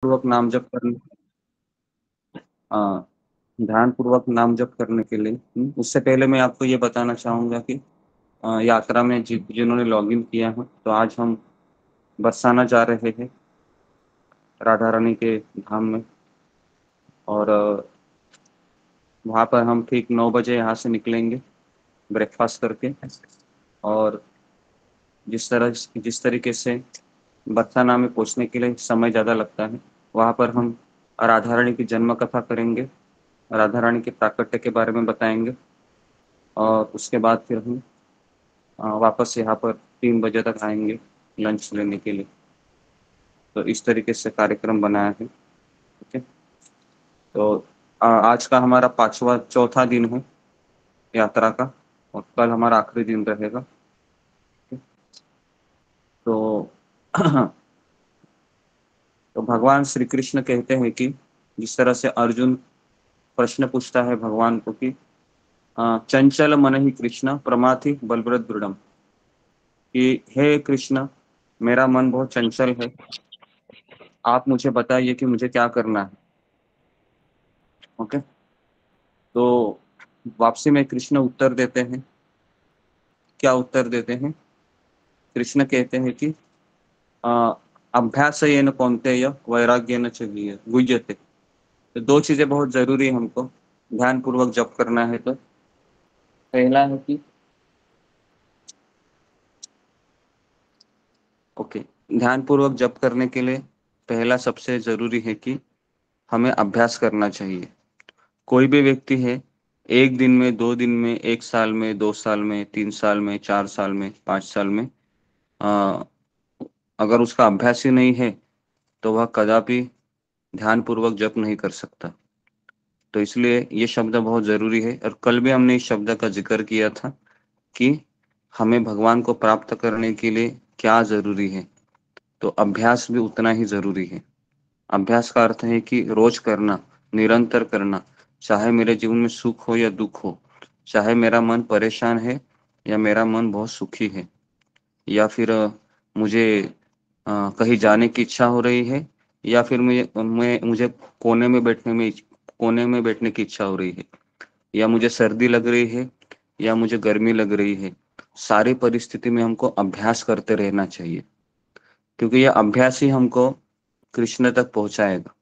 पूर्वक नाम जप करने ध्यान पूर्वक नाम जप करने के लिए उससे पहले मैं आपको ये बताना चाहूँगा कि यात्रा में जिन्होंने लॉगिन किया है, तो आज हम बरसाना जा रहे हैं राधा रानी के धाम में। और वहाँ पर हम ठीक 9 बजे यहाँ से निकलेंगे ब्रेकफास्ट करके। और जिस तरीके से बरसाना में पहुँचने के लिए समय ज़्यादा लगता है, वहाँ पर हम राधा रानी की जन्म कथा करेंगे, राधा रानी के प्राकट्य के बारे में बताएंगे और उसके बाद फिर हम वापस यहाँ पर 3 बजे तक आएंगे लंच लेने के लिए। तो इस तरीके से कार्यक्रम बनाया है। ठीक है, तो आज का हमारा चौथा दिन है यात्रा का और कल हमारा आखिरी दिन रहेगा। तो तो भगवान श्री कृष्ण कहते हैं कि जिस तरह से अर्जुन प्रश्न पूछता है भगवान को कि चंचल मन ही कृष्ण प्रमाथि बलभद्र दृढ़म, कि हे कृष्ण मेरा मन बहुत चंचल है, आप मुझे बताइए कि मुझे क्या करना है। ओके, तो वापसी में कृष्ण उत्तर देते हैं। क्या उत्तर देते हैं? कृष्ण कहते हैं कि अभ्यासेन कौन्तेय वैराग्येन च गुह्यते। तो 2 चीजें बहुत जरूरी है हमको ध्यान पूर्वक जप करना है। तो पहला है कि ध्यान पूर्वक जप करने के लिए पहला सबसे जरूरी है कि हमें अभ्यास करना चाहिए। कोई भी व्यक्ति है 1 दिन में, 2 दिन में, 1 साल में, 2 साल में, 3 साल में, 4 साल में, 5 साल में अगर उसका अभ्यास ही नहीं है तो वह कदापि ध्यान पूर्वक जप नहीं कर सकता। तो इसलिए ये शब्द बहुत जरूरी है। और कल भी हमने इस शब्द का जिक्र किया था कि हमें भगवान को प्राप्त करने के लिए क्या जरूरी है, तो अभ्यास भी उतना ही जरूरी है। अभ्यास का अर्थ है कि रोज करना, निरंतर करना, चाहे मेरे जीवन में सुख हो या दुख हो, चाहे मेरा मन परेशान है या मेरा मन बहुत सुखी है, या फिर मुझे कहीं जाने की इच्छा हो रही है, या फिर मुझे कोने में बैठने की इच्छा हो रही है, या मुझे सर्दी लग रही है या मुझे गर्मी लग रही है, सारी परिस्थिति में हमको अभ्यास करते रहना चाहिए, क्योंकि यह अभ्यास ही हमको कृष्ण तक पहुंचाएगा।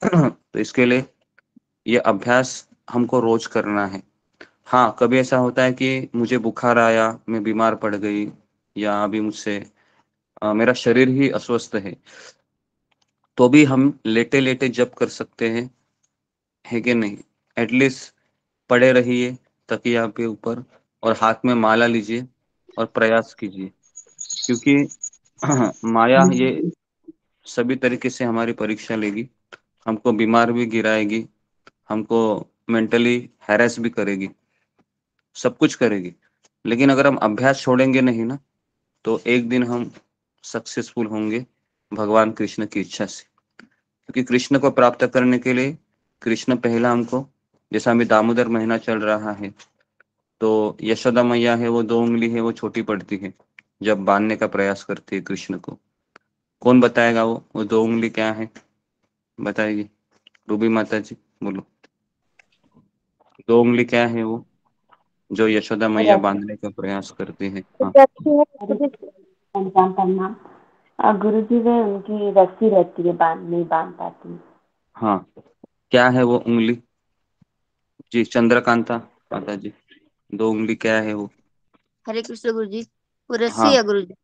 तो इसके लिए ये अभ्यास हमको रोज करना है। हाँ, कभी ऐसा होता है कि मुझे बुखार आया, मैं बीमार पड़ गई, या अभी मुझसे मेरा शरीर ही अस्वस्थ है, तो भी हम लेटे लेटे जप कर सकते हैं, है कि नहीं? एटलीस्ट पड़े रहिए तकिया पे ऊपर और हाथ में माला लीजिए और प्रयास कीजिए, क्योंकि माया ये सभी तरीके से हमारी परीक्षा लेगी, हमको बीमार भी गिराएगी, हमको मेंटली हैरेस भी करेगी, सब कुछ करेगी। लेकिन अगर हम अभ्यास छोड़ेंगे नहीं ना, तो एक दिन हम सक्सेसफुल होंगे भगवान कृष्ण की इच्छा से। क्योंकि कृष्ण को प्राप्त करने के लिए कृष्ण पहला हमको, जैसा अभी दामोदर महीना चल रहा है, तो यशोदा मैया है, वो 2 उंगली है, वो छोटी पड़ती है जब बांधने का प्रयास करती है कृष्ण को। कौन बताएगा वो 2 उंगली क्या है? बताएगी रूबी माता जी, बोलो। 2 उंगली क्या है वो जो यशोदा मैया बांधने का प्रयास करती है? हाँ रस्सी है, पहचान करना। गुरु जी वे उनकी रस्सी रहती है, नहीं बांध पाती। हाँ, क्या है वो उंगली जी? चंद्रकांता माता जी, 2 उंगली क्या है वो? हरे कृष्ण गुरु जी, वो रस्सी हाँ है गुरु जी।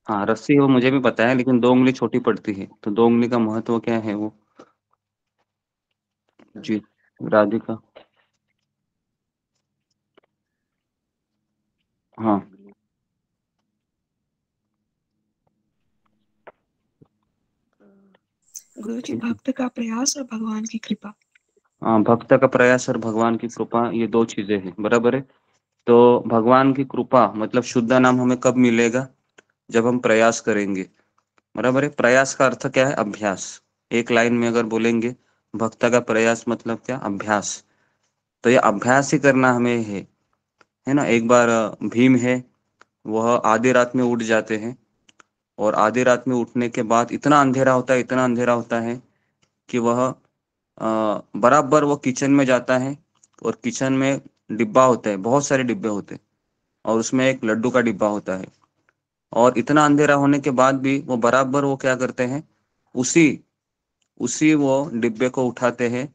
हाँ, रस्सी वो मुझे भी पता है, लेकिन 2 उंगली छोटी पड़ती है, तो 2 उंगली का महत्व क्या है वो? जी राधिका। हाँ गुरु जी, भक्त का प्रयास और भगवान की कृपा। हाँ, भक्त का प्रयास और भगवान की कृपा, ये 2 चीजें हैं, बराबर है। तो भगवान की कृपा मतलब शुद्ध नाम हमें कब मिलेगा? जब हम प्रयास करेंगे, बराबर है। प्रयास का अर्थ क्या है? अभ्यास। एक लाइन में अगर बोलेंगे, भक्त का प्रयास मतलब क्या? अभ्यास। तो ये अभ्यास ही करना हमें है ना। एक बार भीम है, वह आधी रात में उठ जाते हैं और आधी रात में उठने के बाद इतना अंधेरा होता है, इतना अंधेरा होता है कि वह बराबर वो किचन में जाता है और किचन में डिब्बा होता है, बहुत सारे डिब्बे होते हैं और उसमें एक लड्डू का डिब्बा होता है। और इतना अंधेरा होने के बाद भी वो बराबर वो क्या करते हैं, उसी उसी वो डिब्बे को उठाते हैं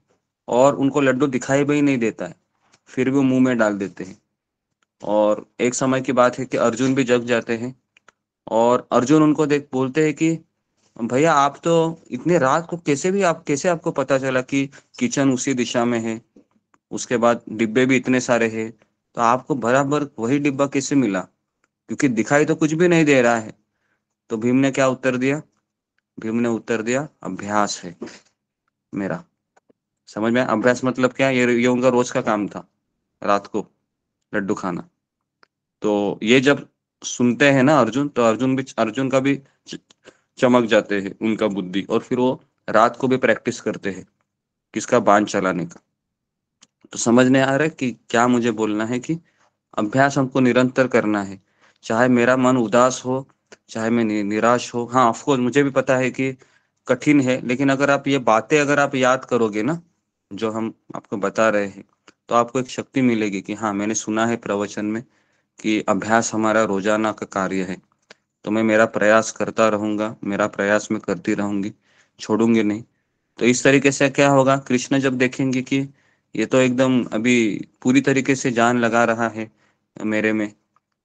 और उनको लड्डू दिखाई भी नहीं देता है, फिर भी वो मुंह में डाल देते हैं। और एक समय की बात है कि अर्जुन भी जग जाते हैं और अर्जुन उनको देख बोलते हैं कि भैया आप तो इतने रात को कैसे आपको पता चला कि किचन उसी दिशा में है, उसके बाद डिब्बे भी इतने सारे हैं, तो आपको बराबर वही डिब्बा कैसे मिला, क्योंकि दिखाई तो कुछ भी नहीं दे रहा है। तो भीम ने क्या उत्तर दिया? भीम ने उत्तर दिया, अभ्यास है मेरा। समझ में? अभ्यास मतलब क्या? ये उनका रोज का काम था, रात को लड्डू खाना। तो ये जब सुनते हैं ना अर्जुन, तो अर्जुन का भी चमक जाते हैं उनका बुद्धि, और फिर वो रात को भी प्रैक्टिस करते हैं किसका, बाण चलाने का। तो समझ नहीं आ रहा है कि क्या मुझे बोलना है कि अभ्यास हमको निरंतर करना है, चाहे मेरा मन उदास हो, चाहे मैं निराश हो। हाँ, ऑफ कोर्स मुझे भी पता है कि कठिन है, लेकिन अगर आप ये बातें अगर आप याद करोगे ना, जो हम आपको बता रहे हैं, तो आपको एक शक्ति मिलेगी कि हाँ, मैंने सुना है प्रवचन में कि अभ्यास हमारा रोजाना का कार्य है। तो मैं मेरा प्रयास करता रहूंगा, मेरा प्रयास मैं करती रहूंगी, छोड़ूंगी नहीं। तो इस तरीके से क्या होगा, कृष्ण जब देखेंगे कि ये तो एकदम अभी पूरी तरीके से जान लगा रहा है मेरे में,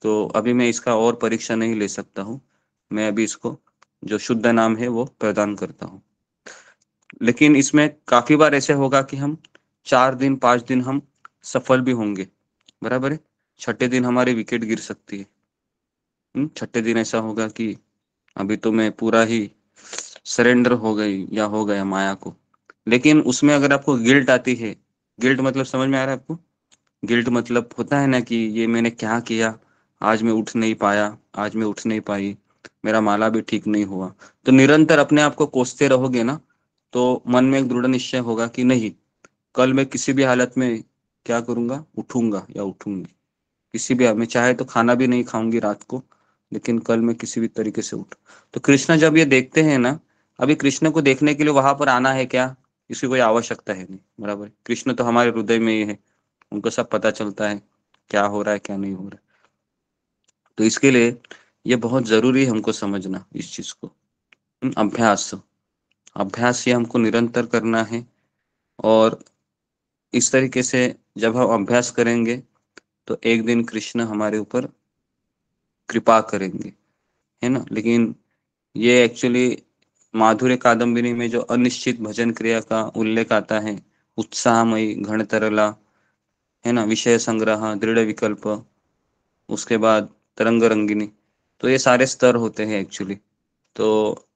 तो अभी मैं इसका और परीक्षा नहीं ले सकता हूँ, मैं अभी इसको जो शुद्ध नाम है वो प्रदान करता हूँ। लेकिन इसमें काफी बार ऐसे होगा कि हम 4 दिन 5 दिन हम सफल भी होंगे, बराबर है। छठे दिन हमारी विकेट गिर सकती है। छठे दिन ऐसा होगा कि अभी तो मैं पूरा ही सरेंडर हो गई या हो गया माया को। लेकिन उसमें अगर आपको गिल्ट आती है, गिल्ट मतलब समझ में आ रहा है आपको? गिल्ट मतलब होता है ना कि ये मैंने क्या किया, आज मैं उठ नहीं पाया, आज मैं उठ नहीं पाई, मेरा माला भी ठीक नहीं हुआ। तो निरंतर अपने आप को कोसते रहोगे ना, तो मन में एक दृढ़ निश्चय होगा कि नहीं, कल मैं किसी भी हालत में क्या करूंगा, उठूंगा या उठूंगी। किसी भी हाल में, चाहे तो खाना भी नहीं खाऊंगी रात को, लेकिन कल मैं किसी भी तरीके से उठ। तो कृष्ण जब ये देखते हैं ना, अभी कृष्ण को देखने के लिए वहां पर आना है क्या, इसकी कोई आवश्यकता है नहीं, बराबर। कृष्ण तो हमारे हृदय में ही है, उनको सब पता चलता है क्या हो रहा है क्या नहीं हो रहा है। तो इसके लिए ये बहुत जरूरी है हमको समझना इस चीज को। अभ्यास, अभ्यास ये हमको निरंतर करना है। और इस तरीके से जब हम अभ्यास करेंगे तो एक दिन कृष्ण हमारे ऊपर कृपा करेंगे, है ना। लेकिन ये एक्चुअली माधुर्य कादम्बिनी में जो अनिश्चित भजन क्रिया का उल्लेख आता है, उत्साहमयी, घन तरला, है ना, विषय संग्रह, दृढ़ विकल्प, उसके बाद तरंग रंगिनी, तो ये सारे स्तर होते हैं एक्चुअली। तो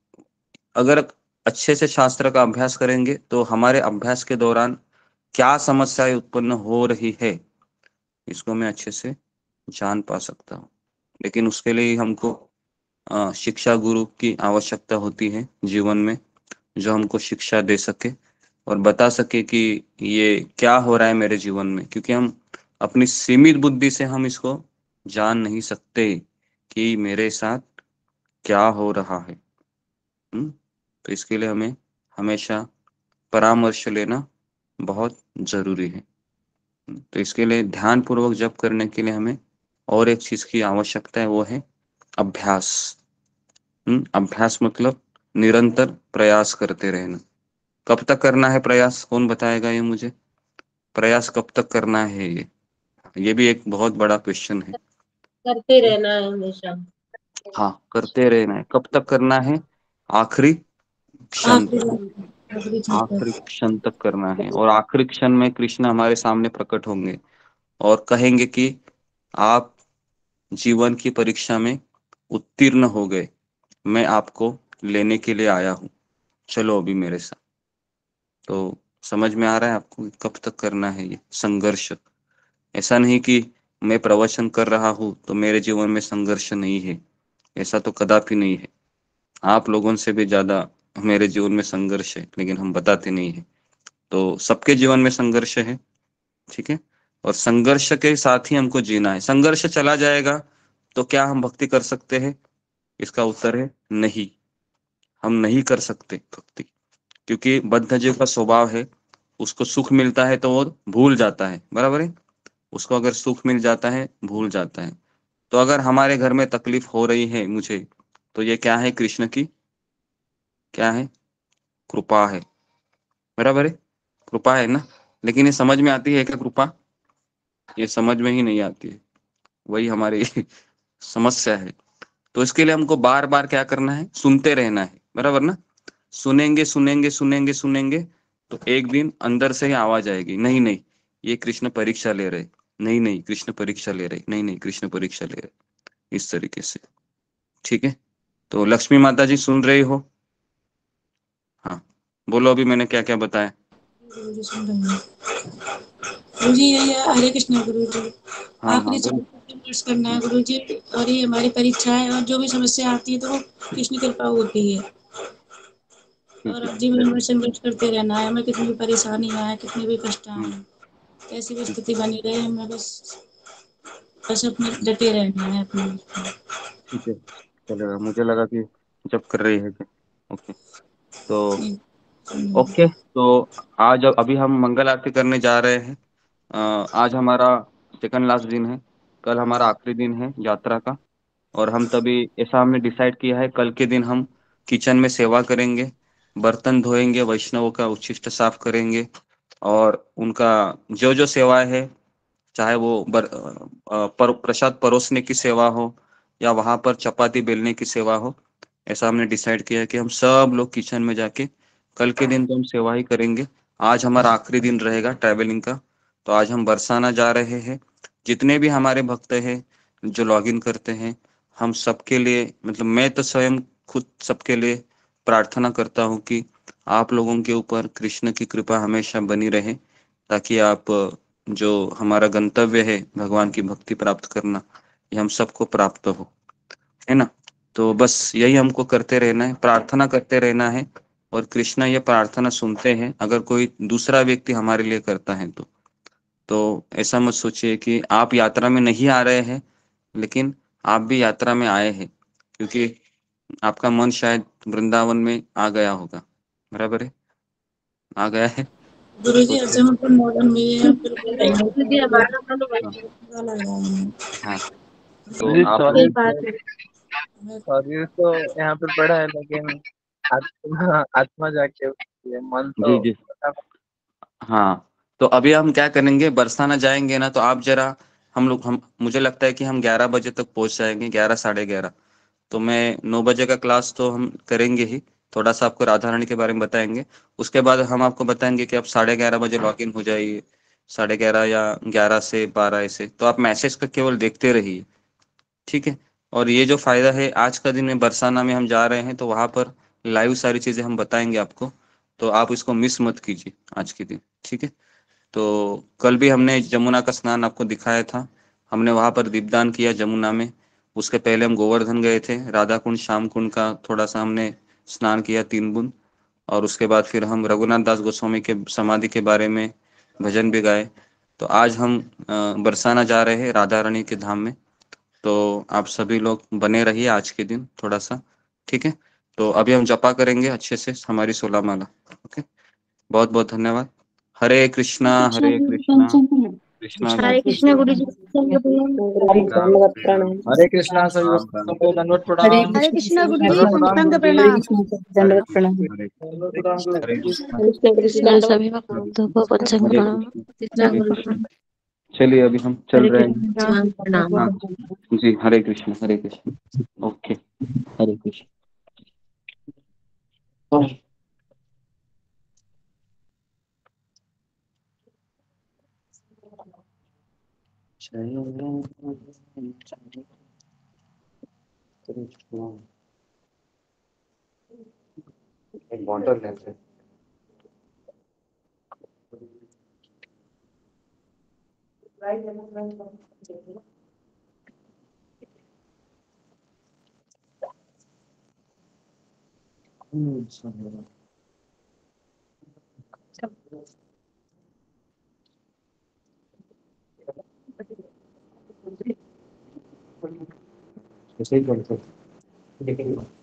अगर अच्छे से शास्त्र का अभ्यास करेंगे तो हमारे अभ्यास के दौरान क्या समस्याएं उत्पन्न हो रही है, इसको मैं अच्छे से जान पा सकता हूँ। लेकिन उसके लिए हमको शिक्षा गुरु की आवश्यकता होती है जीवन में, जो हमको शिक्षा दे सके और बता सके कि ये क्या हो रहा है मेरे जीवन में, क्योंकि हम अपनी सीमित बुद्धि से हम इसको जान नहीं सकते कि मेरे साथ क्या हो रहा है। तो इसके लिए हमें हमेशा परामर्श लेना बहुत जरूरी है। तो इसके लिए ध्यान पूर्वक जप करने के लिए हमें और एक चीज की आवश्यकता है, वो है अभ्यास। अभ्यास मतलब निरंतर प्रयास करते रहना। कब तक करना है प्रयास, कौन बताएगा ये मुझे? प्रयास कब तक करना है, ये भी एक बहुत बड़ा क्वेश्चन है। करते रहना है हमेशा। हाँ, करते रहना है। कब तक करना है? आखिरी क्षण तक। आखिरी क्षण तक करना है। और आखिरी क्षण में कृष्ण हमारे सामने प्रकट होंगे और कहेंगे कि आप जीवन की परीक्षा में उत्तीर्ण हो गए, मैं आपको लेने के लिए आया हूँ, चलो अभी मेरे साथ। तो समझ में आ रहा है आपको कब तक करना है ये संघर्ष? ऐसा नहीं कि मैं प्रवचन कर रहा हूँ तो मेरे जीवन में संघर्ष नहीं है, ऐसा तो कदापि नहीं है। आप लोगों से भी ज्यादा मेरे जीवन में संघर्ष है, लेकिन हम बताते नहीं है। तो सबके जीवन में संघर्ष है, ठीक है। और संघर्ष के साथ ही हमको जीना है। संघर्ष चला जाएगा तो क्या हम भक्ति कर सकते हैं? इसका उत्तर है नहीं, हम नहीं कर सकते भक्ति, क्योंकि बद्ध जीव का स्वभाव है, उसको सुख मिलता है तो वो भूल जाता है, बराबर है। उसको अगर सुख मिल जाता है भूल जाता है। तो अगर हमारे घर में तकलीफ हो रही है मुझे, तो ये क्या है? कृष्ण की क्या है? कृपा है, बराबर है। कृपा है ना। लेकिन ये समझ में आती है क्या कृपा? ये समझ में ही नहीं आती है, वही हमारी समस्या है। तो इसके लिए हमको बार बार क्या करना है? सुनते रहना है, बराबर ना। सुनेंगे सुनेंगे सुनेंगे सुनेंगे, तो एक दिन अंदर से ही आवाज आएगी, नहीं नहीं, ये कृष्ण परीक्षा ले रहे, नहीं नहीं कृष्ण परीक्षा ले रहे, नहीं नहीं कृष्ण परीक्षा ले रहे, इस तरीके से। ठीक है। तो लक्ष्मी माता जी सुन रही हो? हाँ, बोलो अभी मैंने क्या क्या बताया। गुरु जी सुन रहे हैं। गुरु जी यही है, हरे कृष्ण गुरु जी। हाँ हाँ आखिरी बोलो। संघर्ष करना है गुरु जी, और ये हमारी परीक्षा है, और जो भी समस्या आती है तो वो कृष्ण कृपा होती है। ठीक और है। अब जीवन में संघर्ष करते रहना है, हमें कितनी भी परेशानी आए, कितने भी कष्ट हम्म, आए, कैसी भी स्थिति बनी रहे, हमें बस बस अपने डटे रहना है अपने। ठीक है, चलेगा। मुझे लगा कि जब कर रही है क्या। ओके। तो ओके, तो आज अभी हम मंगल आरती करने जा रहे हैं। आज हमारा सेकंड लास्ट दिन है, कल हमारा आखिरी दिन है यात्रा का। और हम तभी ऐसा हमने डिसाइड किया है, कल के दिन हम किचन में सेवा करेंगे, बर्तन धोएंगे, वैष्णवों का उच्छिष्ट साफ करेंगे, और उनका जो जो सेवा है, चाहे वो प्रसाद परोसने की सेवा हो या वहां पर चपाती बेलने की सेवा हो, ऐसा हमने डिसाइड किया है कि हम सब लोग किचन में जाके कल के दिन तो हम सेवा ही करेंगे। आज हमारा आखिरी दिन रहेगा ट्रैवलिंग का। तो आज हम बरसाना जा रहे हैं। जितने भी हमारे भक्त हैं जो लॉगिन करते हैं, हम सबके लिए, मतलब मैं तो स्वयं खुद सबके लिए प्रार्थना करता हूँ कि आप लोगों के ऊपर कृष्ण की कृपा हमेशा बनी रहे, ताकि आप जो हमारा गंतव्य है भगवान की भक्ति प्राप्त करना, ये हम सबको प्राप्त हो, है ना। तो बस यही हमको करते रहना है, प्रार्थना करते रहना है। और कृष्णा ये प्रार्थना सुनते हैं, अगर कोई दूसरा व्यक्ति हमारे लिए करता है तो ऐसा मत सोचिए कि आप यात्रा में नहीं आ रहे हैं, लेकिन आप भी यात्रा में आए हैं, क्योंकि आपका मन शायद वृंदावन में आ गया होगा, बराबर है, आ गया है। गुरु जी सोचिए। अच्छा हम अपन मॉडर्न में हैं, फिर बोल रहे हैं, गुरु जी हमारा मन हाँ वही बुरा लग रहा है हमें। हाँ, तो जी आप सॉरी एक बात है। सॉरी, तो यहाँ पे पढ़ा है लेकिन आत्मा आत्मा जाके उठती है, मन तो जी जी हाँ। तो अभी हम क्या करेंगे, बरसाना जाएंगे ना, तो आप जरा, हम मुझे लगता है कि हम 11 बजे तक पहुंच जाएंगे, 11 साढ़े 11। तो मैं 9 बजे का क्लास तो हम करेंगे ही, थोड़ा सा आपको राधा रानी के बारे में बताएंगे। उसके बाद हम आपको बताएंगे कि आप 11:30 बजे लॉग इन हो जाइए, 11:30 या 11 से 12 ऐसे। तो आप मैसेज का केवल देखते रहिए, ठीक है। और ये जो फायदा है, आज का दिन में बरसाना में हम जा रहे हैं, तो वहां पर लाइव सारी चीजें हम बताएंगे आपको, तो आप इसको मिस मत कीजिए आज के दिन, ठीक है। तो कल भी हमने जमुना का स्नान आपको दिखाया था, हमने वहां पर दीपदान किया जमुना में। उसके पहले हम गोवर्धन गए थे, राधा कुंड श्याम कुंड का थोड़ा सा हमने स्नान किया 3 बूंद। और उसके बाद फिर हम रघुनाथ दास गोस्वामी के समाधि के बारे में भजन भी गाए। तो आज हम बरसाना जा रहे हैं राधा रानी के धाम में। तो आप सभी लोग बने रहिए आज के दिन थोड़ा सा, ठीक है। तो अभी हम जपा करेंगे अच्छे से हमारी 16 माला। ओके, बहुत बहुत धन्यवाद। हरे कृष्णा हरे कृष्णा, कृष्णा हरे कृष्ण गुरु जी। राम दंडवत राम प्रणाम। हरे कृष्णा सभी राम भक्तों राम को दंडवत हरे प्रणाम। हरे कृष्ण गुरु जी, दंडवत प्रणाम संग गुरु हरे प्रणाम। जी। कृष्ण हरे दंडवत प्रणाम। हरे दंडवत प्रणाम हरे गुरु जी। कृष्णा कृष्ण कृष्ण सभी हरे भक्तों को पंचांग हरे प्रणाम। कृष्णा कृष्णा हरे गुरु कृष्णा। जी चलिए अभी हम चल हरे रहे हैं। कृष्ण प्रणाम। हाँ जी, हरे कृष्ण हरे कृष्ण। ओके, हरे कृष्ण। एक बॉटल लेते हैं। ऐसे ही करते हैं। देखिए